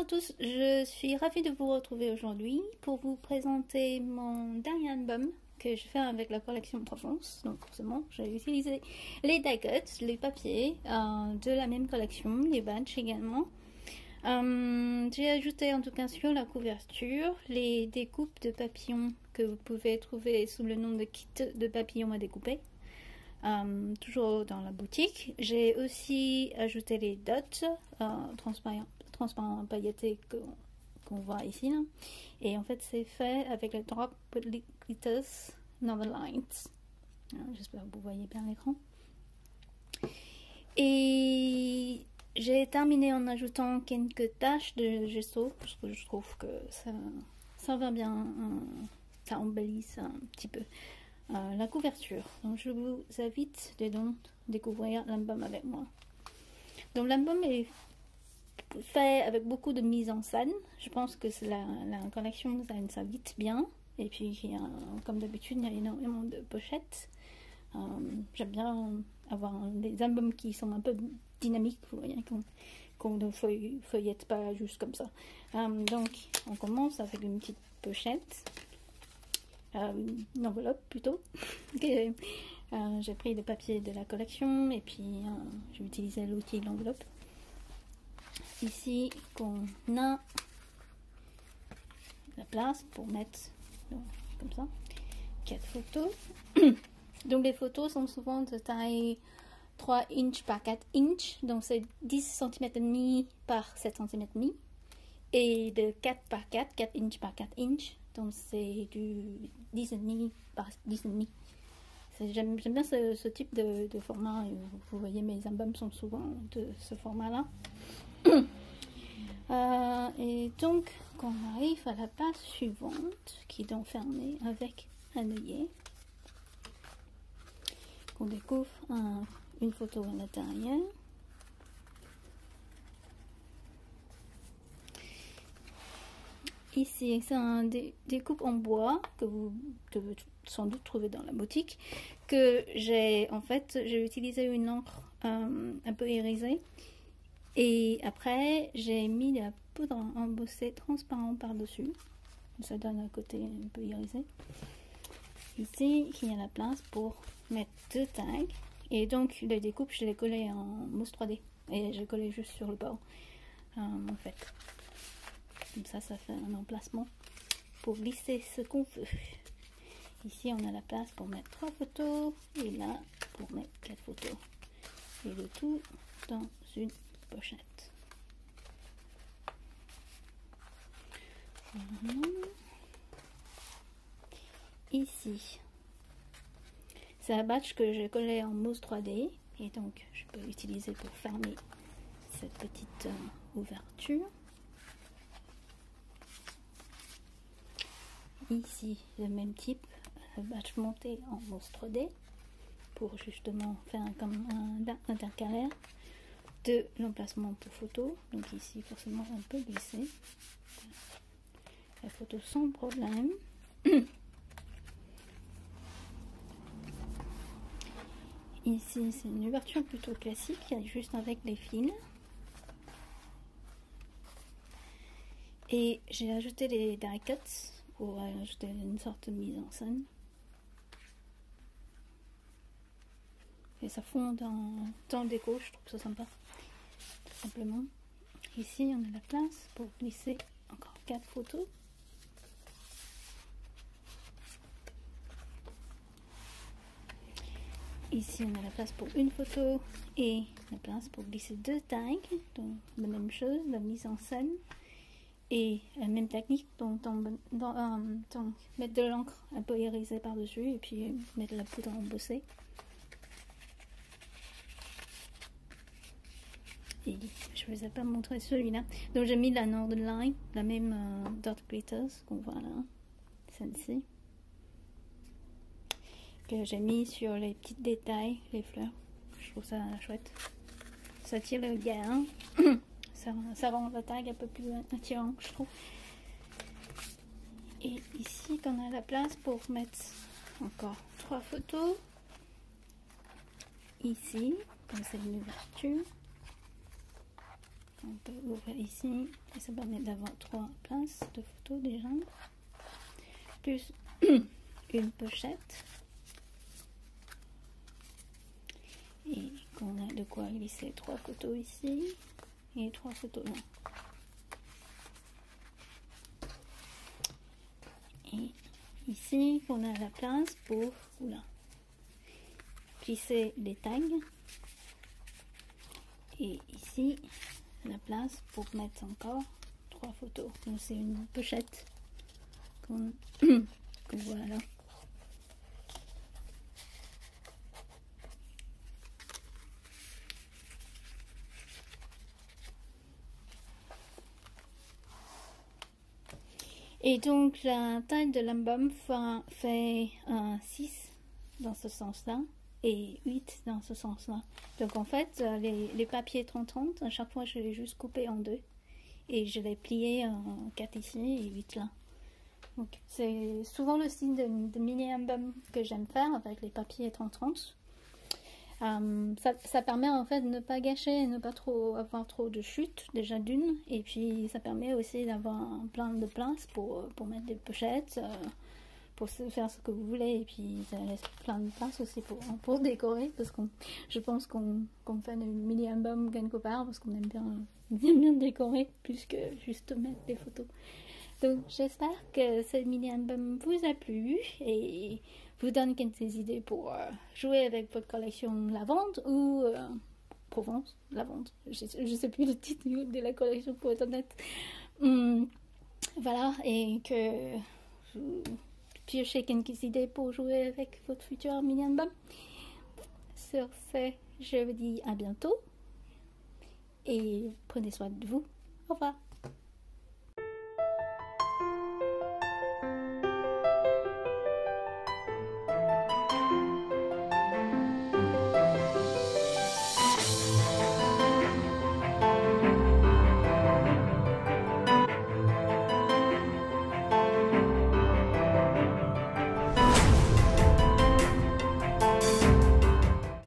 tous, je suis ravie de vous retrouver aujourd'hui pour vous présenter mon dernier album que je fais avec la collection Provence. Donc forcément, j'ai utilisé les die cuts, les papiers de la même collection, les badges également. J'ai ajouté en tout cas sur la couverture les découpes de papillons que vous pouvez trouver sous le nom de kit de papillons à découper. Toujours dans la boutique. J'ai aussi ajouté les dots transparents pailletés qu'on voit ici là. Et en fait c'est fait avec le Drop Glitters Novel Lines. J'espère que vous voyez bien l'écran. Et j'ai terminé en ajoutant quelques taches de gesso parce que je trouve que ça va bien, ça embellit ça un petit peu la couverture. Donc je vous invite de donc découvrir l'album avec moi. Donc l'album est fait avec beaucoup de mise en scène. Je pense que la collection s'invite bien. Et puis comme d'habitude il y a énormément de pochettes. J'aime bien avoir des albums qui sont un peu dynamiques, vous voyez, qu'on ne feuillette pas juste comme ça. Donc on commence avec une petite pochette. Une enveloppe plutôt. J'ai pris le papier de la collection et puis j'ai utilisé l'outil de l'enveloppe. Ici qu'on a la place pour mettre comme ça 4 photos. Donc les photos sont souvent de taille 3 inches par 4 inches, donc c'est 10 cm et demi par 7 cm et demi, et de 4 par 4 inches par 4 inches. Donc c'est du 10,5 par 10,5. J'aime bien ce type de format. Vous voyez, mes albums sont souvent de ce format-là. Et donc, quand on arrive à la page suivante, qui est donc fermée avec un œillet, qu'on découvre une photo à l'intérieur. Ici, c'est un découpe en bois que vous devez sans doute trouver dans la boutique. Que j'ai utilisé une encre un peu irisée. Et après, j'ai mis de la poudre embossée transparent par-dessus. Ça donne un côté un peu irisé. Ici, il y a la place pour mettre 2 tags. Et donc, les découpes, je les collais en mousse 3D. Et je collais juste sur le bord, en fait. Comme ça fait un emplacement pour glisser ce qu'on veut. Ici, on a la place pour mettre 3 photos et là, pour mettre 4 photos. Et le tout dans une pochette. Ici, c'est un badge que je collais en mousse 3D et donc je peux l'utiliser pour fermer cette petite ouverture. Ici, le même type, badge monté en mousse 3D pour justement faire comme un intercalaire de l'emplacement pour photo. Donc ici, forcément, on peut glisser la photo sans problème. Ici, c'est une ouverture plutôt classique, juste avec les fils. Et j'ai ajouté les die cuts pour ajouter une sorte de mise en scène. Et ça fond dans le déco, je trouve ça sympa. Tout simplement. Ici, on a la place pour glisser encore 4 photos. Ici, on a la place pour une photo et la place pour glisser 2 tags. Donc, la même chose, la mise en scène. Et la même technique, donc mettre de l'encre un peu irisée par-dessus et puis mettre la poudre embossée. Et je ne vous ai pas montré celui-là. Donc j'ai mis la Northern, la même Dot Glitters qu'on voit là, celle-ci. Que j'ai mis sur les petits détails, les fleurs. Je trouve ça chouette. Ça tire le regard. Ça rend la tag un peu plus attirant, je trouve. Et ici, qu'on a la place pour mettre encore 3 photos. Ici, comme c'est une ouverture. On peut ouvrir ici et ça permet d'avoir 3 places de photos déjà. Plus une pochette. Et qu'on a de quoi glisser 3 photos ici et 3 photos là. Et ici, on a la place pour glisser les tags. Et ici, la place pour mettre encore 3 photos. Donc c'est une pochette qu'on voit là. Et donc la taille de l'album fait 6 dans ce sens-là et 8 dans ce sens-là. Donc en fait, les papiers 30-30, à chaque fois je les juste coupé en 2 et je les plié en 4 ici et 8 là. Donc c'est souvent le style de mini-album que j'aime faire avec les papiers 30-30. Ça permet en fait de ne pas gâcher et ne pas avoir trop de chutes déjà d'une, et puis ça permet aussi d'avoir plein de place pour mettre des pochettes, pour faire ce que vous voulez, et puis ça laisse plein de place aussi pour décorer, parce que je pense qu'on fait un mini album quelque part parce qu'on aime bien décorer plus que juste mettre des photos. Donc j'espère que ce mini album vous a plu et vous donne quelques idées pour jouer avec votre collection Lavande ou Provence, Lavande. Je sais plus le titre de la collection pour être honnête. Voilà, et que vous piochez quelques idées pour jouer avec votre futur mini album. Sur ce, je vous dis à bientôt et prenez soin de vous. Au revoir.